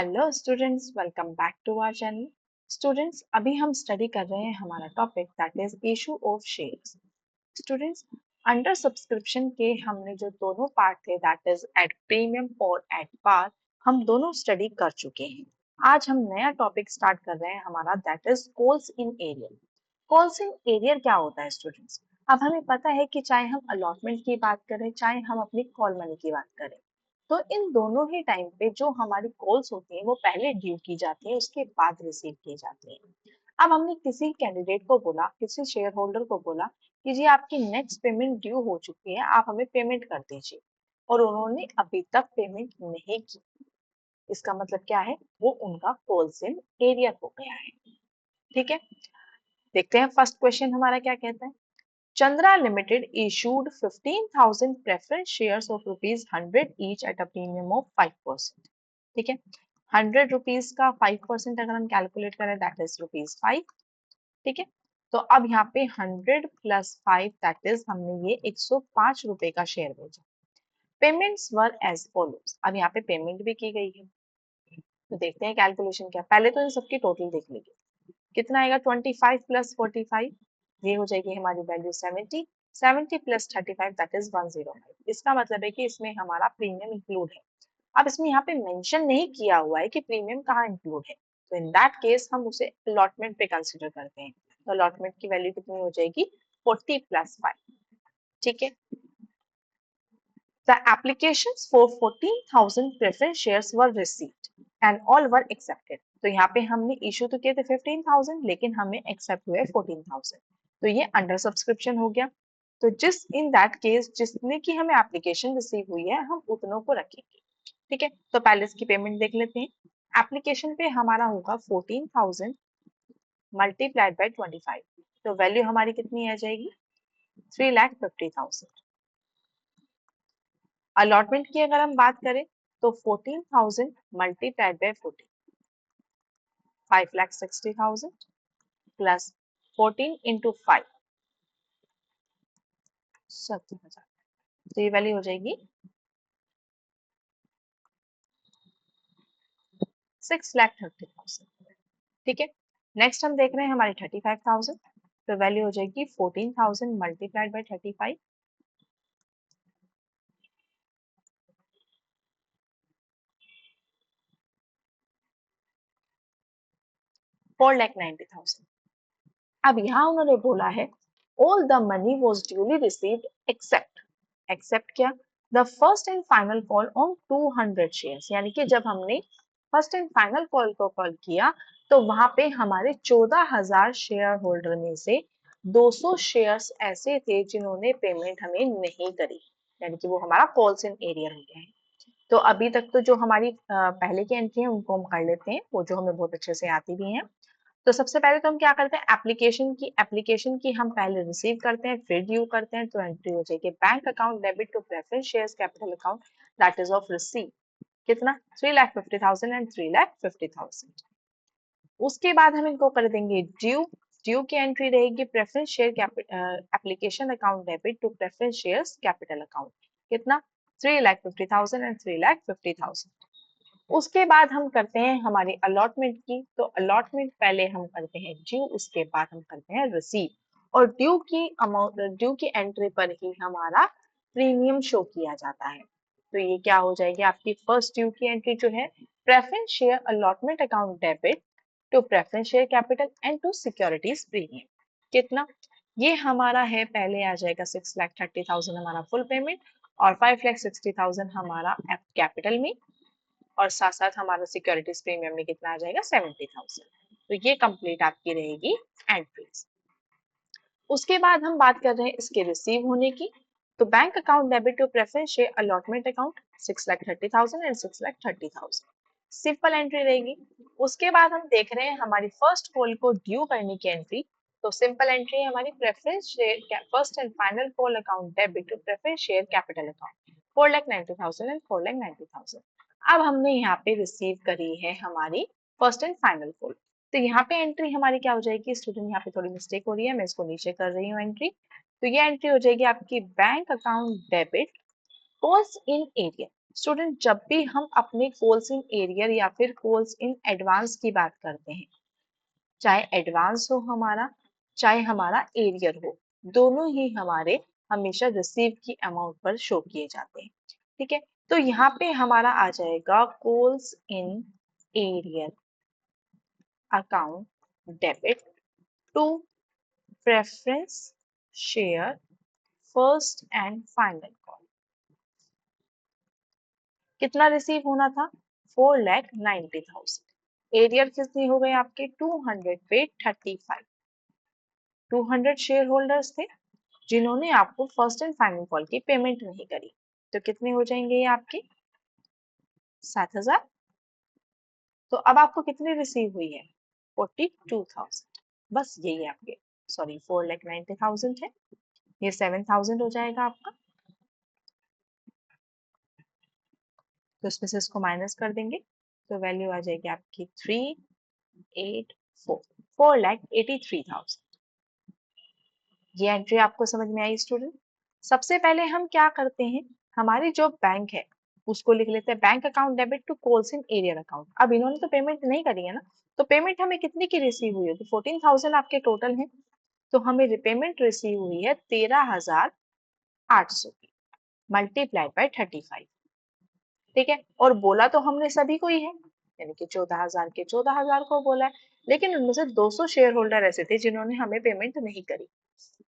Hello students, welcome back to our channel. Students, अभी हम study कर रहे हैं हमारा topic that is issue of shares. Students, under subscription के हमने जो दोनों पार्ट थे दैट इज एट प्रीमियम और एट पार, हम दोनों स्टडी कर चुके हैं। आज हम नया टॉपिक स्टार्ट कर रहे हैं हमारा that is calls in arrear. Calls in arrear क्या होता है स्टूडेंट्स? अब हमें पता है कि चाहे हम अलॉटमेंट की बात करें, चाहे हम अपनी कॉल मनी की बात करें, तो इन दोनों ही टाइम पे जो हमारी कॉल्स होती हैं वो पहले ड्यू की जाती है, उसके बाद रिसीव की जाती है। अब हमने किसी कैंडिडेट को बोला, किसी शेयर होल्डर को बोला कि जी आपकी नेक्स्ट पेमेंट ड्यू हो चुकी है, आप हमें पेमेंट कर दीजिए, और उन्होंने अभी तक पेमेंट नहीं की। इसका मतलब क्या है? वो उनका कॉल्स इन एरियर हो गया है। ठीक है, देखते हैं फर्स्ट क्वेश्चन हमारा क्या कहता है। Chandra Limited issued 15,000 preference shares of rupees 100 each at a premium of 5%. ठीक है, 100 रुपीज का 5% अगर हम कैलकुलेट करें दैट इज रुपीज 5। ठीक है, तो अब यहाँ पे 100 प्लस 5 दैट इज हमने ये 105 रुपए का शेयर भेजा। Payments were as follows. अब यहाँ पे पेमेंट भी की गई है, तो देखते हैं कैलकुलेशन क्या। पहले तो इन सबकी टोटल देख लेंगे, कितना आएगा। 25 प्लस 45, ये हो जाएगी हमारी वैल्यू 70। 70 plus 35 that is 105। इसका मतलब है कि इसमें हमारा प्रीमियम इंक्लूड है। अब इसमें यहाँ पे मेंशन नहीं किया हुआ है कि प्रीमियम कहाँ इंक्लूड है, तो इन दैट केस हम उसे अलॉटमेंट पे कंसिडर करते हैं। तो अलॉटमेंट की वैल्यू कितनी हो जाएगी? 40 प्लस 5। ठीक है, The applications for 14,000 preference shares were received and all were accepted. तो यहाँ पे हमने इशू तो किए थे 15,000, लेकिन हमें एक्सेप्ट हुए 14,000, तो ये अंडर सब्सक्रिप्शन हो गया। तो जिस इन दैट केस जिसने की हमें एप्लीकेशन रिसीव हुई है, हम उतनों को रखेंगे। ठीक है, तो पहले इसकी पेमेंट देख लेते हैं। एप्लीकेशन पे हमारा होगा 14,000 मल्टीप्लाइड बाई 25, तो वैल्यू हमारी कितनी आ जाएगी? 3,50,000। अलॉटमेंट की अगर हम बात करें तो 14,000 मल्टीप्लाइड बाय 14, 5,60,000 प्लस 14 इंटू 5, 70,000। तो ये वैल्यू हो जाएगी 6,30,000। ठीक है, नेक्स्ट हम देख रहे हैं हमारी 35,000, तो वैल्यू हो जाएगी 14,000 मल्टीप्लाइड बाय 35, 4,90,000। अब यहाँ उन्होंने बोला है all the money was duly received except, except क्या? The first and final call on 200 shares, यानी कि जब हमने फर्स्ट एंड फाइनल कॉल को कॉल किया तो वहां पे हमारे 14,000 शेयर होल्डर में से 200 शेयर्स ऐसे थे जिन्होंने पेमेंट हमें नहीं करी, यानी कि वो हमारा कॉल्स इन एरियर हो गया है। तो अभी तक तो जो हमारी पहले की एंट्री है उनको हम कर लेते हैं, वो जो हमें बहुत अच्छे से आती भी है। तो सबसे पहले तो हम क्या करते हैं, एप्लीकेशन की हम पहले रिसीव करते हैं, फिर ड्यू करते हैं, तो एंट्री हो जाएगी bank account debit to preference shares capital account that is of receive. कितना? 3,50,000 एंड 3,50,000। उसके बाद हम इनको कर देंगे ड्यू। ड्यू की एंट्री रहेगी preference share application account debit to preference shares capital account. कितना? 3,50,000 एंड 3,50,000। उसके बाद हम करते हैं हमारी अलॉटमेंट की, तो अलॉटमेंट पहले हम करते हैं ड्यू, उसके बाद हम करते हैं रिसीव, और ड्यू की अमाउंट, ड्यू की एंट्री पर ही हमारा प्रीमियम शो किया जाता है। तो ये क्या हो जाएगी आपकी फर्स्ट ड्यू की एंट्री जो है, preference share allotment account debit to preference share capital and to securities premium. कितना? ये हमारा है, पहले आ जाएगा 6,30,000 हमारा फुल पेमेंट, और 5,60,000 हमारा कैपिटल में, और साथ साथ हमारा सिक्योरिटीज प्रीमियम में कितना आ जाएगा? 70,000। तो ये कंप्लीट आपकी रहेगी एंट्रीज। उसके बाद हम बात कर रहे हैं इसके रिसीव होने की, तो bank account debit to preference share allotment account 6,30,000 and 6,30,000, simple entry रहेगी। उसके बाद हम देख रहे हैं हमारी फर्स्ट कॉल को ड्यू करने की एंट्री, तो सिंपल एंट्री है हमारी preference share first and final call account debit to preference share capital account 4,90,000 and 4,90,000। अब हमने यहाँ पे रिसीव करी है हमारी फर्स्ट एंड फाइनल कॉल, तो यहाँ पे एंट्री हमारी क्या हो जाएगी स्टूडेंट? यहाँ पे थोड़ी मिस्टेक हो रही है, मैं इसको नीचे कर रही हूँ एंट्री। तो ये एंट्री हो जाएगी आपकी bank account debit calls in arrear. Student जब भी हम अपने कॉल्स इन एरियर या फिर कॉल्स इन एडवांस की बात करते हैं, चाहे एडवांस हो हमारा चाहे हमारा एरियर हो, दोनों ही हमारे हमेशा रिसीव की अमाउंट पर शो किए जाते हैं। ठीक है, तो यहाँ पे हमारा आ जाएगा calls in arrear account debit to preference share first and final call. कितना रिसीव होना था? 4,90,000। एरियर कितनी हो गए आपके? 200 पे 35। 200 शेयर होल्डर्स थे जिन्होंने आपको फर्स्ट एंड फाइनल कॉल की पेमेंट नहीं करी, तो कितने हो जाएंगे ये आपके? 7,000। तो अब आपको कितनी रिसीव हुई है? 42,000। बस यही है आपके, सॉरी 4,90,000 है, ये 7,000 हो जाएगा आपका। तो इसमें से इसको माइनस कर देंगे तो वैल्यू आ जाएगी आपकी 384, 4,83,000। ये एंट्री आपको समझ में आई स्टूडेंट? सबसे पहले हम क्या करते हैं, हमारी जो बैंक है उसको लिख लेते हैं bank account debit to calls in arrear account. अब इन्होंने तो पेमेंट नहीं करी है ना, तो पेमेंट हमें कितनी की रिसीव हुई होगी? 14,000 आपके टोटल है, तो हमें रिपेमेंट रिसीव हुई है 13,800 की, मल्टीप्लाइड बाय 35। ठीक है, और बोला तो हमने सभी को ही है, यानी कि 14,000 के 14,000 को बोला है, लेकिन उनमें से 200 शेयर होल्डर ऐसे थे जिन्होंने हमें पेमेंट नहीं करी।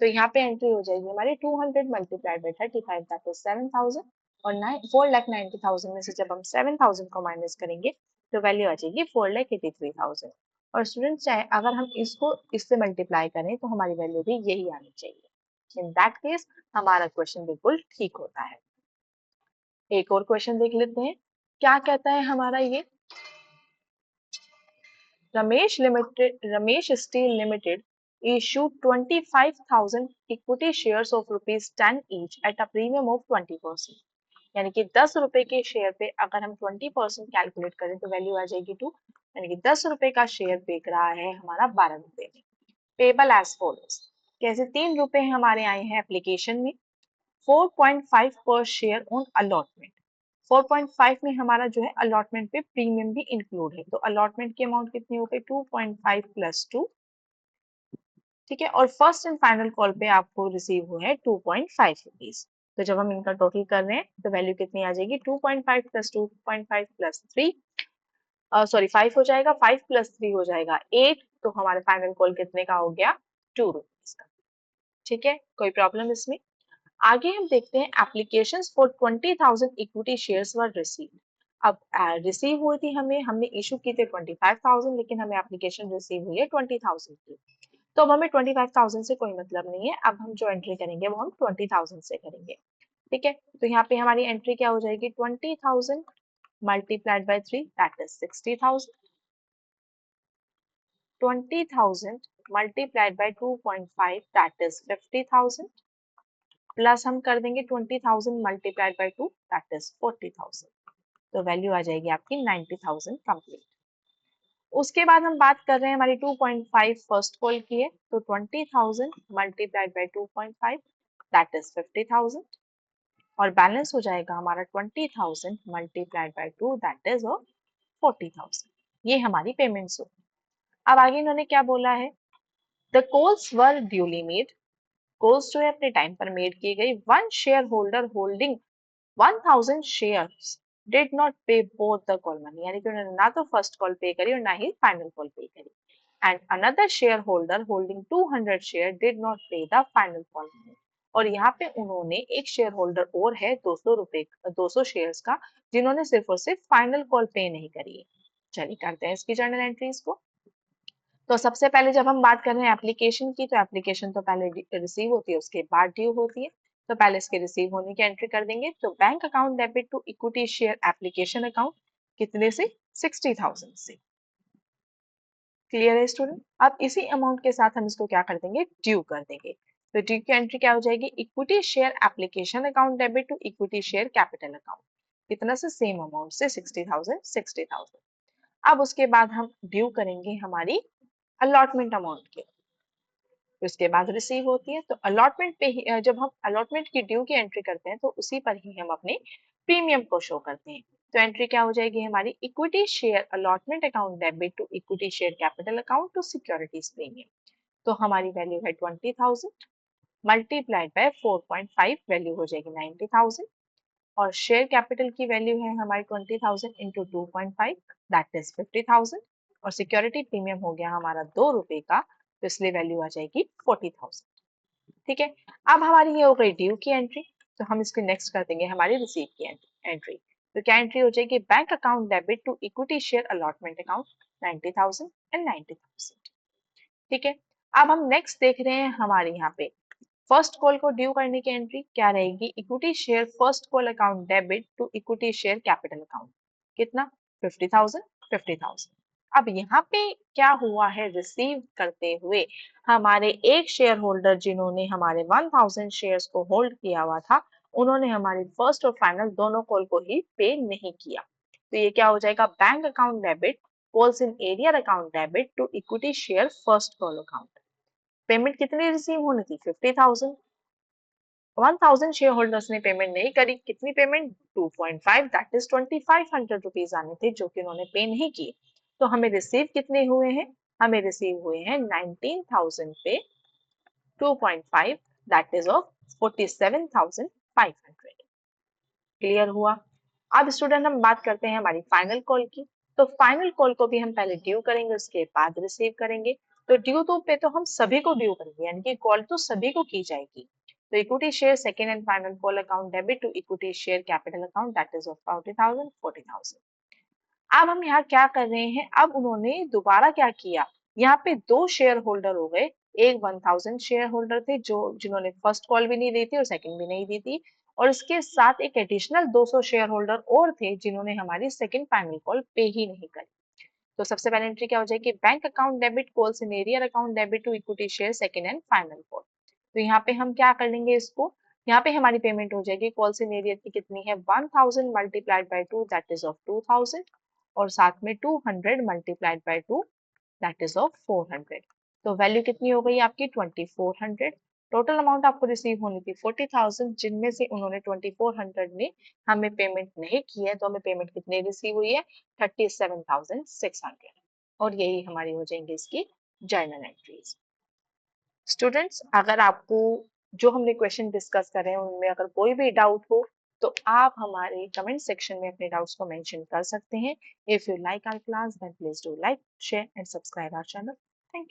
तो यहाँ पे एंट्री हो जाएगी हमारी 200 मल्टीप्लाइड बाई 35 दैट इज 7,000, और 4,90,000 में से जब हम 7,000 को माइनस करेंगे तो वैल्यू आ जाएगी 4,83,000। और स्टूडेंट चाहे अगर हम इसको इससे मल्टीप्लाई करें तो हमारी वैल्यू भी यही आनी चाहिए। इन दैट केस हमारा क्वेश्चन बिल्कुल ठीक होता है। एक और क्वेश्चन देख लेते हैं, क्या कहता है हमारा ये। Ramesh steel limited issued 25,000 equity shares of rupees 10 each at a premium of 20%। यानी कि 10 रुपए के शेयर पे अगर हम 20% कैलकुलेट करें तो वैल्यू आ जाएगी 2, यानी कि 10 रुपए का शेयर बिक रहा है हमारा 12 रुपए में। पेबल एज फॉलोज, कैसे 3 रुपए हमारे आए हैं एप्लीकेशन में, 4.5 पर शेयर ऑन अलॉटमेंट। 4.5 में हमारा जो है अलॉटमेंट पे प्रीमियम भी इंक्लूड है, तो अलॉटमेंट की अमाउंट कितनी हो गई? 2.5 प्लस 2। ठीक है, और फर्स्ट एंड फाइनल कॉल पे आपको रिसीव हुए हैं 2.5 रुपीज। तो जब हम इनका टोटल कर रहे हैं तो वैल्यू कितनी आ जाएगी? 2.5 प्लस 2.5 प्लस 3, सॉरी 5 हो जाएगा, 5 प्लस 3 हो जाएगा 8, तो हमारे फाइनल कॉल कितने का हो गया? 2 रुपीज का। ठीक है, कोई प्रॉब्लम इसमें? आगे हम देखते हैं applications for 20,000 equity shares were received. अब रिसीव हुई थी हमने इशू की थे 25,000, लेकिन हमें एप्लीकेशन रिसीव हुई है 20,000 की। तो अब हमें 25,000 से कोई मतलब नहीं है, अब हम जो एंट्री करेंगे वो हम 20,000 से करेंगे। ठीक है, तो यहाँ पे हमारी एंट्री क्या हो जाएगी? 20,000 multiplied by 3 that is 60,000। 20,000 multiplied by 2.5 that is 50,000, plus हम कर देंगे 20,000 मल्टीप्लाइड बाय 2 दैट इज 40,000। तो वैल्यू आ जाएगी आपकी 90,000 कंप्लीट। उसके बाद हम बात कर रहे हैं हमारी 2.5 फर्स्ट कॉल की है, तो 20,000 मल्टीप्लाइड बाय 2.5 दैट इज 50,000, और बैलेंस हो जाएगा हमारा 20,000 मल्टीप्लाइड बाय 2 दैट इज 40,000। ये हमारी पेमेंट्स हो। अब आगे इन्होंने क्या बोला है? The calls were duly made, calls जो है अपने टाइम पर मेड की गई। One share holder holding 1,000 shares did not पे बोथ द कॉल मनी, यानी कि उन्होंने ना तो फर्स्ट कॉल पे करी और ना ही फाइनल कॉल पे करी। And another share holder holding 200 share did not पे द फाइनल कॉल मनी, और यहाँ पे उन्होंने एक शेयर होल्डर और है 200 शेयर्स का, जिन्होंने सिर्फ और सिर्फ फाइनल कॉल पे नहीं करी है। चलिए करते हैं इसकी जर्नल एंट्रीज को। तो सबसे पहले जब हम बात कर रहे हैं एप्लीकेशन की, तो एप्लीकेशन तो पहले रिसीव होती है उसके बाद ड्यू होती है। तो पहले इसके रिसीव होने की एंट्री कर देंगे, तो bank account debit to equity share application account, कितने से? 60,000 से। क्लियर है स्टूडेंट? अब इसी अमाउंट के साथ हम इसको क्या कर देंगे? ड्यू कर देंगे। तो ड्यू की एंट्री क्या हो जाएगी? Equity share application account debit to equity share capital account, कितना से? सेम अमाउंट से 60,000 60,000। अब उसके बाद हम ड्यू करेंगे हमारी अलॉटमेंट अमाउंट के, तो इसके बाद रिसीव होती है। तो अलॉटमेंट पे ही जब हम अलॉटमेंट की ड्यू की एंट्री करते हैं तो उसी पर ही हम अपने प्रीमियम को शो करते हैं। तो एंट्री क्या हो जाएगी हमारी, equity share allotment account debit to equity share capital account to securities premium. तो हमारी वैल्यू है 20,000 मल्टीप्लाइड बाय 4.5, वैल्यू हो जाएगी 90,000। और शेयर कैपिटल की वैल्यू है हमारी 20,000 इंटू 2.5, दैट इज 50,000। और सिक्योरिटी प्रीमियम हो गया हमारा 2 रुपए का, तो इसलिए वैल्यू आ जाएगी 40,000। ठीक है, अब हमारी ये हो गई ड्यू की एंट्री। तो हम इसको नेक्स्ट कर देंगे हमारी रिसीव की एंट्री। तो क्या एंट्री हो जाएगी, bank account debit to equity share allotment account 90,000 and 90,000। ठीक है, अब हम नेक्स्ट देख रहे हैं हमारे यहाँ पे फर्स्ट कॉल को ड्यू करने की एंट्री क्या रहेगी, equity share first call account debit to equity share capital account, कितना 50,000 50,000। अब यहाँ पे क्या हुआ है, रिसीव करते हुए हमारे एक शेयर होल्डर जिन्होंने हमारे 1000 शेयर्स को होल्ड किया हुआ था, उन्होंने हमारी फर्स्ट और फाइनल दोनों कॉल को ही पे नहीं किया। तो ये क्या हो जाएगा, bank account debit calls in arrear account debit to equity share first call account. Payment कितनी रिसीव होनी थी, 50,000। 1000 शेयर होल्डर्स ने पेमेंट नहीं करी, कितनी पेमेंट, 2.5, दैट इज 2500 रुपीज आने थे जो कि उन्होंने पे नहीं किए। तो हमें रिसीव कितने हुए हैं, हमें रिसीव हुए हैं 19,000 पे 2.5, दैट इज ऑफ 47,500। क्लियर हुआ। अब स्टूडेंट हम बात करते हैं हमारी फाइनल कॉल की। तो फाइनल कॉल को भी हम पहले ड्यू करेंगे, उसके बाद रिसीव करेंगे। तो ड्यू तो पे तो हम सभी को ड्यू करेंगे, यानी कि कॉल तो सभी को की जाएगी। तो equity share second and final call account debit to equity share capital account that is of 40,000 40,000। अब हम यहाँ क्या कर रहे हैं, अब उन्होंने दोबारा क्या किया, यहाँ पे दो शेयर होल्डर हो गए। एक 1000 शेयर होल्डर थे जो जिन्होंने फर्स्ट कॉल भी नहीं दी थी और सेकंड भी नहीं दी थी, और इसके साथ एक एडिशनल 200 शेयर होल्डर और थे जिन्होंने हमारी सेकंड फाइनल कॉल पे ही नहीं करी। तो सबसे पहले एंट्री क्या हो जाएगी, bank account debit calls in arrear account debit to equity share second and final call. तो यहाँ पे हम क्या कर लेंगे इसको, यहाँ पे हमारी पेमेंट हो जाएगी कॉल्स इन एरियर की कितनी है, 1000 multiplied by 2 that is of 2000, और साथ में 200 multiplied by 2 that is of 400। तो वैल्यू कितनी हो गई आपकी 2400। टोटल अमाउंट आपको रिसीव होनी थी 40,000, जिनमें से उन्होंने 2400 ने हमें पेमेंट नहीं की है, तो हमें पेमेंट कितनी रिसीव हुई है 37,600। और यही हमारी हो जाएंगी इसकी जर्नल एंट्रीज। स्टूडेंट्स, अगर आपको जो हमने क्वेश्चन डिस्कस कर रहे हैं उनमें अगर कोई भी डाउट हो तो आप हमारे कमेंट सेक्शन में अपने डाउट्स को मेंशन कर सकते हैं। If you like our class then please do like, share and subscribe our channel.